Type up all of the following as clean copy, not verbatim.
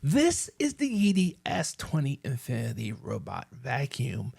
This is the Yeedi S20 Infinity Robot Vacuum,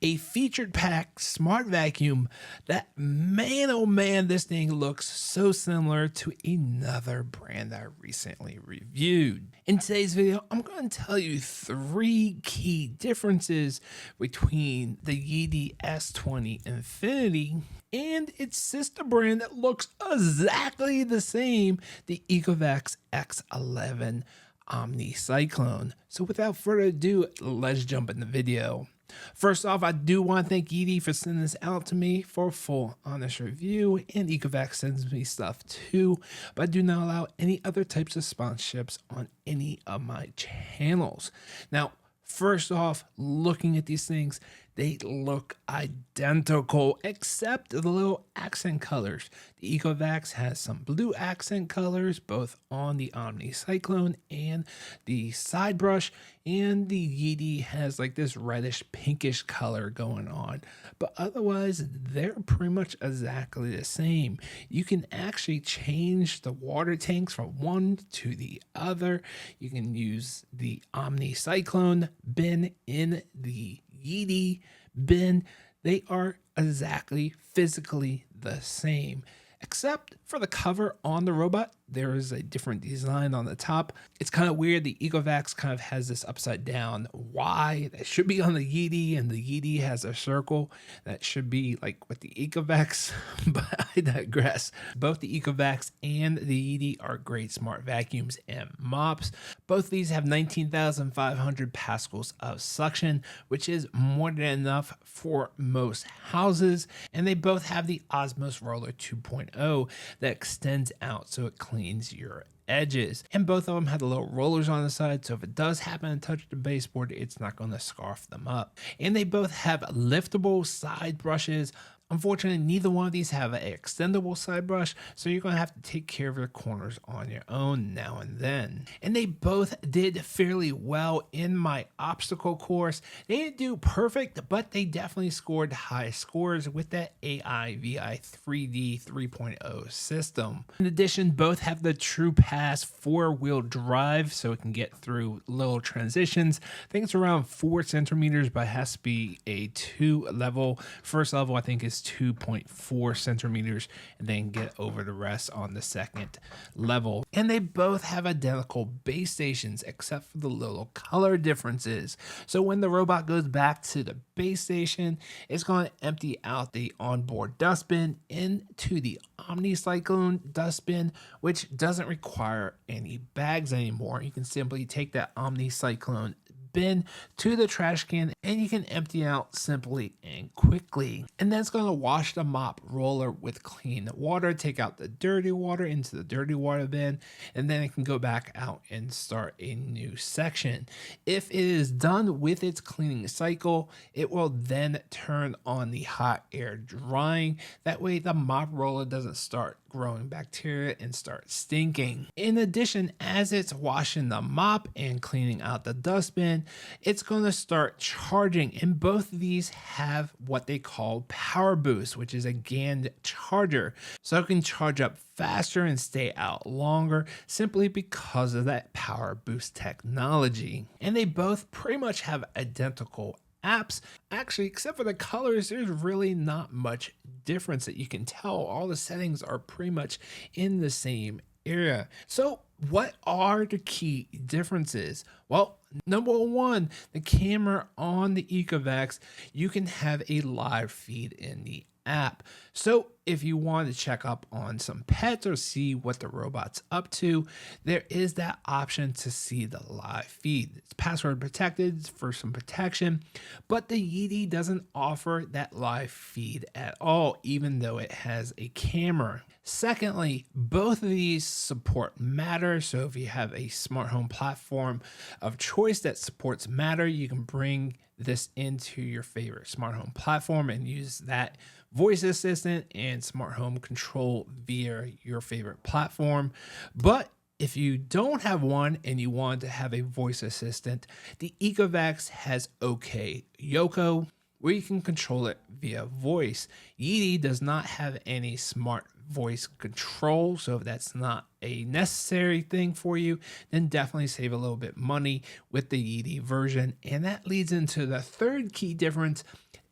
a featured pack smart vacuum that, man oh man, this thing looks so similar to another brand I recently reviewed. In today's video, I'm going to tell you 3 key differences between the Yeedi S20 Infinity and its sister brand that looks exactly the same, the Ecovacs X11 Omni Cyclone. So without further ado, let's jump in the video. First off, I do want to thank Yeedi for sending this out to me for a full honest review, and Ecovacs sends me stuff too, but I do not allow any other types of sponsorships on any of my channels. Now, first off, looking at these things, they look identical except the little accent colors. The Ecovacs has some blue accent colors both on the Omni Cyclone and the side brush, and the Yeedi has like this reddish pinkish color going on, but otherwise they're pretty much exactly the same. You can actually change the water tanks from one to the other. You can use the Omni Cyclone bin in the Yeedi bin. They are exactly physically the same, except for the cover on the robot. There is a different design on the top. It's kind of weird. The Ecovacs kind of has this upside down Y that should be on the Yeedi, and the Yeedi has a circle that should be like with the Ecovacs, but I digress. Both the Ecovacs and the Yeedi are great smart vacuums and mops. Both these have 19,500 pascals of suction, which is more than enough for most houses, and they both have the Osmos Roller 2.0 that extends out so it cleans your edges, and both of them have the little rollers on the side, so if it does happen to touch the baseboard, it's not going to scarf them up. And they both have liftable side brushes. Unfortunately, neither one of these have an extendable side brush, so you're going to have to take care of your corners on your own now and then. And they both did fairly well in my obstacle course. They didn't do perfect, but they definitely scored high scores with that AI-VI 3D 3.0 system. In addition, both have the True Pass 4-wheel drive, so it can get through little transitions. I think it's around 4 centimeters, but it has to be a 2 level. First level, I think, is 2.4 centimeters, and then get over the rest on the second level. And they both have identical base stations except for the little color differences. So when the robot goes back to the base station, it's going to empty out the onboard dustbin into the Omni Cyclone dustbin, which doesn't require any bags anymore. You can simply take that Omni Cyclone bin to the trash can, and you can empty out simply and quickly. And then it's going to wash the mop roller with clean water, take out the dirty water into the dirty water bin, and then it can go back out and start a new section. If it is done with its cleaning cycle, it will then turn on the hot air drying. That way the mop roller doesn't start growing bacteria and start stinking. In addition, as it's washing the mop and cleaning out the dustbin, it's going to start charging, and both of these have what they call power boost, which is a GAN charger, so it can charge up faster and stay out longer simply because of that power boost technology. And they both pretty much have identical apps. Actually, except for the colors, there's really not much difference that you can tell. All the settings are pretty much in the same area. So what are the key differences? Well, number one, the camera on the Ecovacs, you can have a live feed in the app. So if you want to check up on some pets or see what the robot's up to, there is that option to see the live feed. It's password protected for some protection, but the Yeedi doesn't offer that live feed at all, even though it has a camera. Secondly, both of these support Matter, so if you have a smart home platform of choice that supports Matter, you can bring this into your favorite smart home platform and use that voice assistant and smart home control via your favorite platform. But if you don't have one and you want to have a voice assistant, the Ecovacs has OK Yoko, where you can control it via voice. Yeedi does not have any smart voice control. So if that's not a necessary thing for you, then definitely save a little bit money with the Yeedi version. And that leads into the third key difference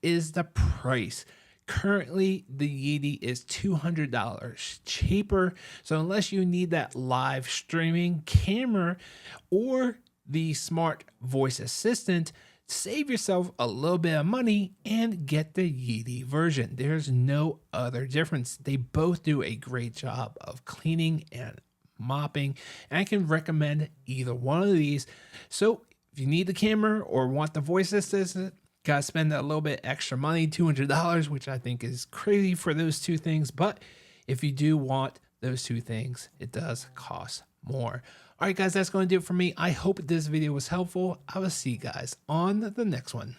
is the price. Currently, the Yeedi is $200 cheaper. So unless you need that live streaming camera or the smart voice assistant, save yourself a little bit of money and get the Yeedi version. There's no other difference. They both do a great job of cleaning and mopping, and I can recommend either one of these. So if you need the camera or want the voice assistant, gotta spend a little bit extra money, $200, which I think is crazy for those two things. But if you do want those two things, it does cost more. All right, guys, that's going to do it for me. I hope this video was helpful. I will see you guys on the next one.